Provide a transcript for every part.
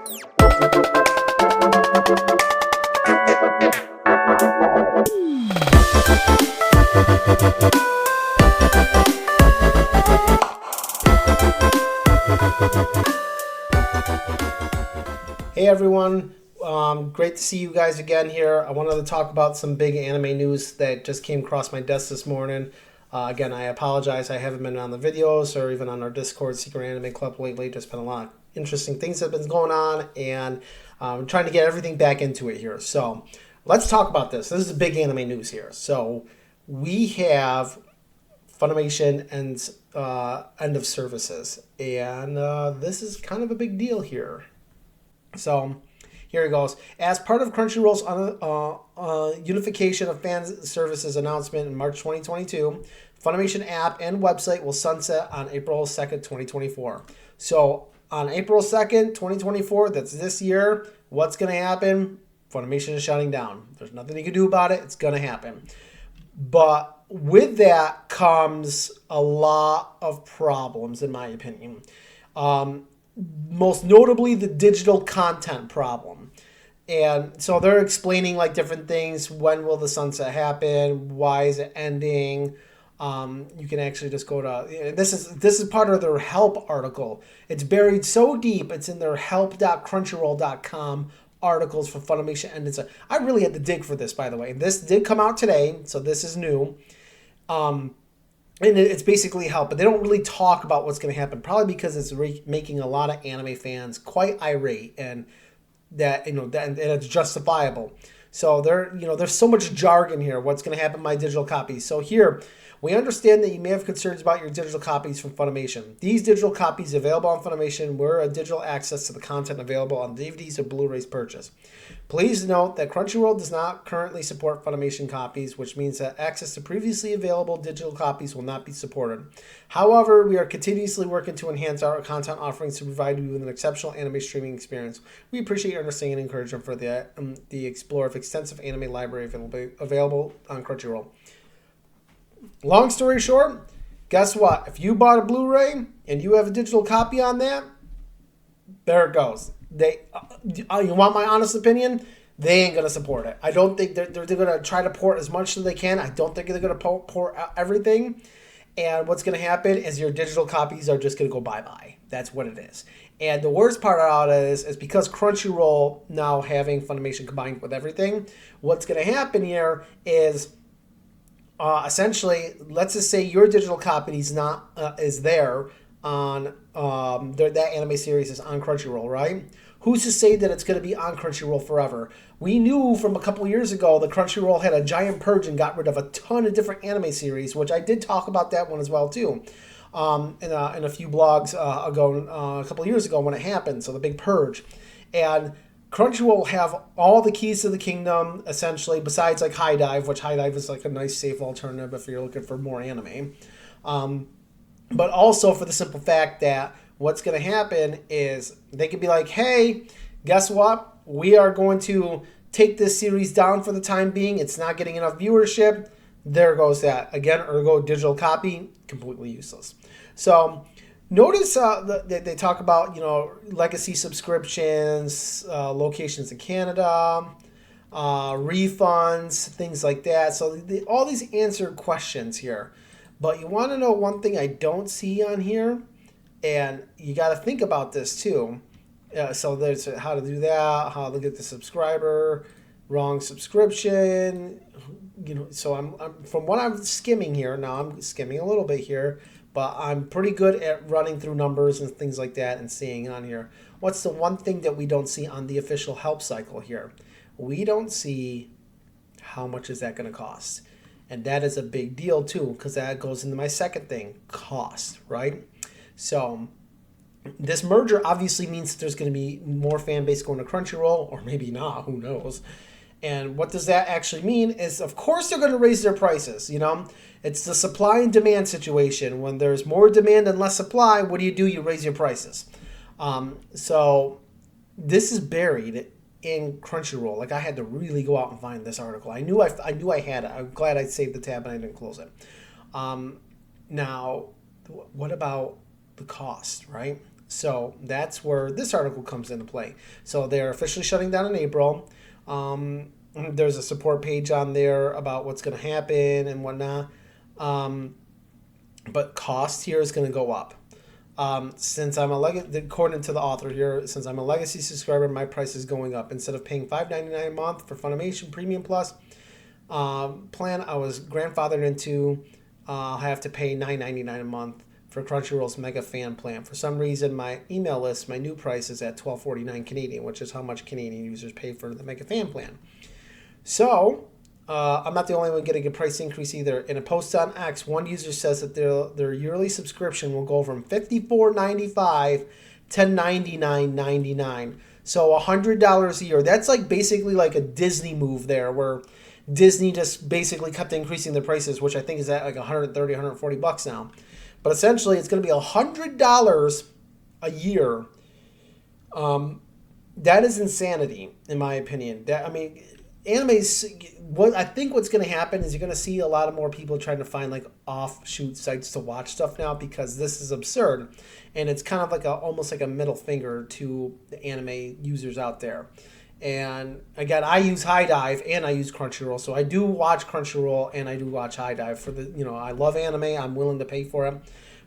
Hey everyone, great to see you guys again here. I wanted to talk about some big anime news that just came across my desk this morning. Again, I apologize, I haven't been on the videos or even on our Discord Secret Anime Club lately. There's been a lot of interesting things that have been going on, and I'm trying to get everything back into it here. So let's talk about this. This is big anime news here. So we have Funimation and end of services, and this is kind of a big deal here. So here it goes. As part of Crunchyroll's unification of fan services announcement in March 2022, Funimation app and website will sunset on April 2nd, 2024. So on April 2nd, 2024, that's this year, what's going to happen? Funimation is shutting down. There's nothing you can do about it. It's going to happen. But with that comes a lot of problems, in my opinion. Most notably the digital content problem. And so they're explaining like different things. When will the sunset happen? Why is it ending? You can actually just go to, this is part of their help article. It's buried so deep. It's in their help.crunchyroll.com articles for Funimation. And I really had to dig for this, by the way. This did come out today, so this is new. And it's basically help, but they don't really talk about what's going to happen, probably because it's making a lot of anime fans quite irate, and that and it's justifiable. So there's so much jargon here. What's going to happen to my digital copies? So here, we understand that you may have concerns about your digital copies from Funimation. These digital copies available on Funimation were a digital access to the content available on DVDs or Blu-rays purchased. Please note that Crunchyroll does not currently support Funimation copies, which means that access to previously available digital copies will not be supported. However, we are continuously working to enhance our content offerings to provide you with an exceptional anime streaming experience. We appreciate your understanding and encouragement for the explore of extensive anime library available on Crunchyroll. Long story short, guess what? If you bought a Blu-ray and you have a digital copy on that, there it goes. You want my honest opinion? They ain't going to support it. I don't think they're going to try to port as much as they can. I don't think they're going to port everything. And what's going to happen is your digital copies are just going to go bye-bye. That's what it is. And the worst part about it is because Crunchyroll now having Funimation combined with everything, what's going to happen here is essentially, let's just say your digital copy is there on that anime series is on Crunchyroll, right? Who's to say that it's going to be on Crunchyroll forever? We knew from a couple years ago that Crunchyroll had a giant purge and got rid of a ton of different anime series, which I did talk about that one as well too, in a few blogs ago, a couple years ago when it happened. So the big purge, and Crunchyroll will have all the keys to the kingdom, essentially, besides like High Dive, which High Dive is like a nice, safe alternative if you're looking for more anime. But also for the simple fact that what's going to happen is they could be like, hey, guess what? We are going to take this series down for the time being. It's not getting enough viewership. There goes that. Again, ergo digital copy, completely useless. So notice that they talk about, legacy subscriptions, locations in Canada, refunds, things like that. So all these answered questions here. But you want to know one thing I don't see on here, and you got to think about this too. So there's how to do that, how to get the subscriber, wrong subscription. So I'm from what I'm skimming here. Now I'm skimming a little bit here, but I'm pretty good at running through numbers and things like that and seeing on here. What's the one thing that we don't see on the official help cycle here? We don't see how much is that going to cost. And that is a big deal too, because that goes into my second thing, cost, right? So this merger obviously means that there's going to be more fan base going to Crunchyroll, or maybe not, who knows. And what does that actually mean is, of course, they're going to raise their prices, It's the supply and demand situation. When there's more demand and less supply, what do? You raise your prices. So this is buried in Crunchyroll. Like, I had to really go out and find this article. I knew I had it. I'm glad I saved the tab and I didn't close it. Now, what about the cost, right? So that's where this article comes into play. So they're officially shutting down in April. There's a support page on there about what's going to happen and whatnot. But cost here is going to go up. Since I'm according to the author here, since I'm a legacy subscriber, my price is going up. Instead of paying $5.99 a month for Funimation Premium Plus plan I was grandfathered into, I have to pay $9.99 a month for Crunchyroll's Mega Fan plan. For some reason, my email list, my new price is at $12.49 Canadian, which is how much Canadian users pay for the Mega Fan plan. So, I'm not the only one getting a price increase either. In a post on X, one user says that their yearly subscription will go from $54.95 to $99.99. So $100 a year. That's like basically like a Disney move there, where Disney just basically kept increasing their prices, which I think is at like $130, $140 now. But essentially, it's going to be $100 a year. That is insanity, in my opinion. Animes. What's going to happen is you're going to see a lot of more people trying to find like offshoot sites to watch stuff now, because this is absurd, and it's kind of like almost like a middle finger to the anime users out there. And again, I use High Dive and I use Crunchyroll, so I do watch Crunchyroll and I do watch High Dive for the I love anime. I'm willing to pay for it,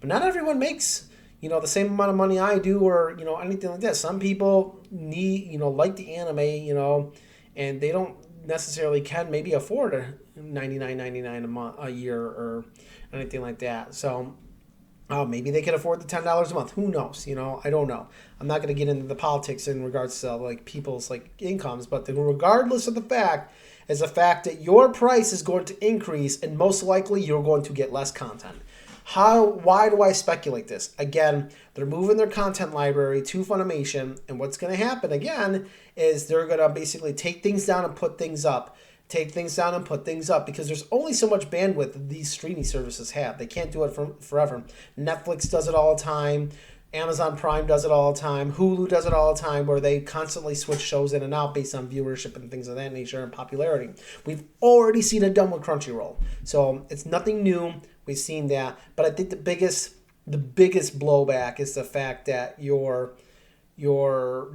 but not everyone makes the same amount of money I do, or anything like that. Some people need like the anime and they don't necessarily can maybe afford a $99.99 a year or anything like that. So maybe they can afford the $10 a month. Who knows? I don't know. I'm not going to get into the politics in regards to like people's like incomes, but regardless of the fact is the fact that your price is going to increase, and most likely you're going to get less content. Why do I speculate this? Again, they're moving their content library to Funimation, and what's going to happen again is they're going to basically take things down and put things up. Take things down and put things up, because there's only so much bandwidth these streaming services have. They can't do it forever. Netflix does it all the time. Amazon Prime does it all the time. Hulu does it all the time, where they constantly switch shows in and out based on viewership and things of that nature and popularity. We've already seen it done with Crunchyroll. So it's nothing new. We've seen that. But I think the biggest blowback is the fact that your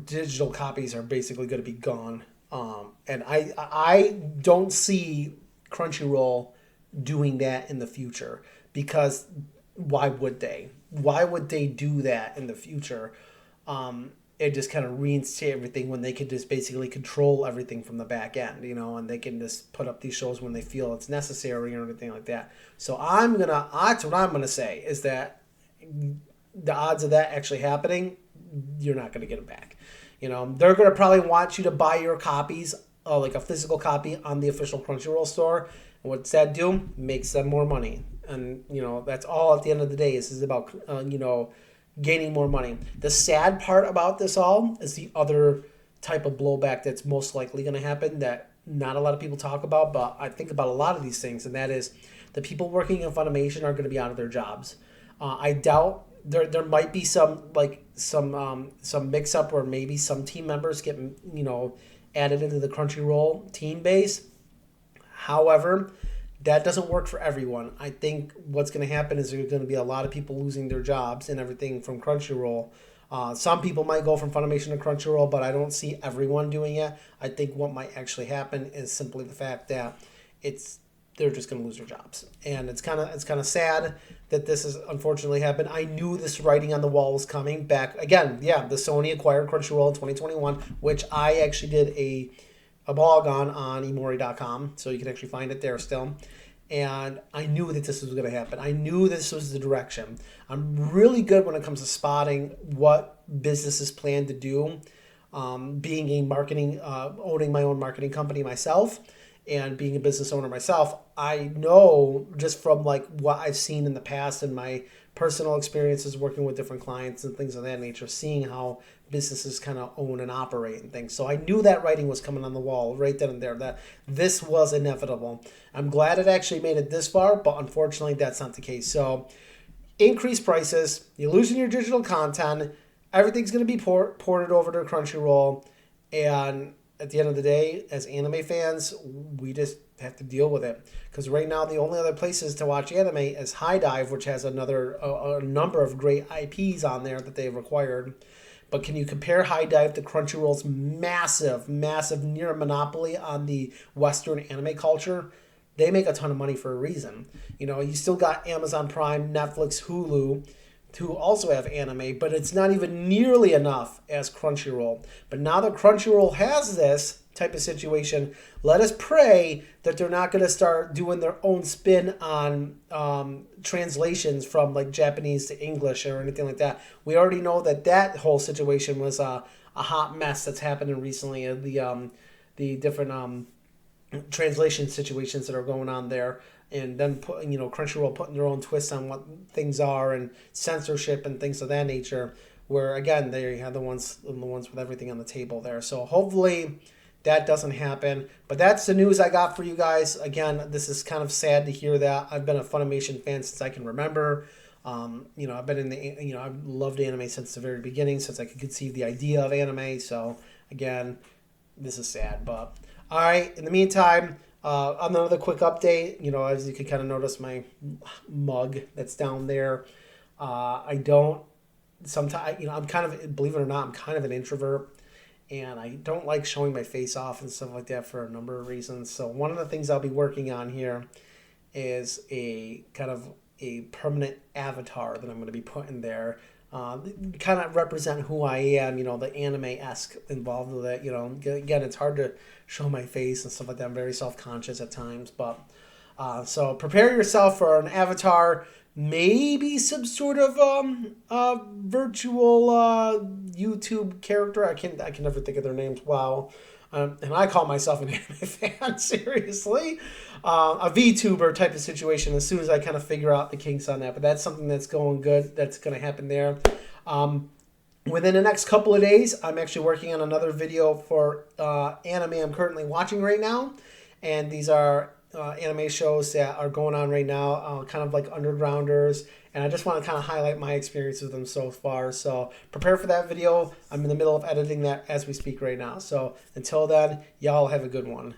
digital copies are basically going to be gone. And I don't see Crunchyroll doing that in the future, because why would they? Why would they do that in the future? It just kind of reinstate everything when they could just basically control everything from the back end, and they can just put up these shows when they feel it's necessary or anything like that. So that's what I'm gonna say is that the odds of that actually happening, you're not gonna get them back. They're going to probably want you to buy your copies, like a physical copy on the official Crunchyroll store. And what's that do? Makes them more money. And, that's all at the end of the day. This is about, gaining more money. The sad part about this all is the other type of blowback that's most likely going to happen that not a lot of people talk about, but I think about a lot of these things, and that is the people working in Funimation are going to be out of their jobs. I doubt there might be some mix up where maybe some team members get added into the Crunchyroll team base. However, that doesn't work for everyone. I think what's going to happen is there's going to be a lot of people losing their jobs and everything from Crunchyroll. Some people might go from Funimation to Crunchyroll, but I don't see everyone doing it. I think what might actually happen is simply the fact that they're just going to lose their jobs, and it's kind of sad that this has unfortunately happened. I knew this writing on the wall was coming back again. Yeah, the Sony acquired Crunchyroll in 2021, which I actually did a blog on Imori.com, so you can actually find it there still. And I knew that this was going to happen. I knew this was the direction. I'm really good when it comes to spotting what businesses plan to do. Being a marketing, owning my own marketing company myself, and being a business owner myself, I know just from like what I've seen in the past and my personal experiences working with different clients and things of that nature, seeing how businesses kind of own and operate and things. So I knew that writing was coming on the wall right then and there, that this was inevitable. I'm glad it actually made it this far, but unfortunately that's not the case. So increased prices, you're losing your digital content, everything's going to be ported over to Crunchyroll, and at the end of the day, as anime fans, we just have to deal with it. Because right now the only other places to watch anime is High Dive, which has a number of great IPs on there that they've acquired. But can you compare High Dive to Crunchyroll's massive near monopoly on the Western anime culture? They make a ton of money for a reason. You know, you still got Amazon Prime, Netflix, Hulu, who also have anime, but it's not even nearly enough as Crunchyroll. But now that Crunchyroll has this type of situation, let us pray that they're not going to start doing their own spin on translations from like Japanese to English or anything like that. We already know that whole situation was a hot mess that's happening recently. The different translation situations that are going on there, and then Crunchyroll putting their own twist on what things are, and censorship and things of that nature, where again they have the ones with everything on the table there. So hopefully that doesn't happen. But that's the news I got for you guys. Again, this is kind of sad to hear that. I've been a Funimation fan since I can remember. I've been I've loved anime since the very beginning, since I could conceive the idea of anime. So again, this is sad. But all right, in the meantime, another quick update. As you can kind of notice, my mug that's down there. I'm kind of, believe it or not, I'm kind of an introvert. And I don't like showing my face off and stuff like that for a number of reasons. So one of the things I'll be working on here is a kind of a permanent avatar that I'm going to be putting there. Kind of represent who I am, the anime-esque involved with it. Again, it's hard to show my face and stuff like that. I'm very self-conscious at times. But so prepare yourself for an avatar, maybe some sort of virtual YouTube character. I can never think of their names. Wow. And I call myself an anime fan, seriously. A VTuber type of situation as soon as I kind of figure out the kinks on that. But that's something that's going good. That's going to happen there. Within the next couple of days, I'm actually working on another video for anime I'm currently watching right now. And these are anime shows that are going on right now, kind of like Undergrounders, and I just want to kind of highlight my experience with them so far. So prepare for that video. I'm in the middle of editing that as we speak right now. So until then, y'all have a good one.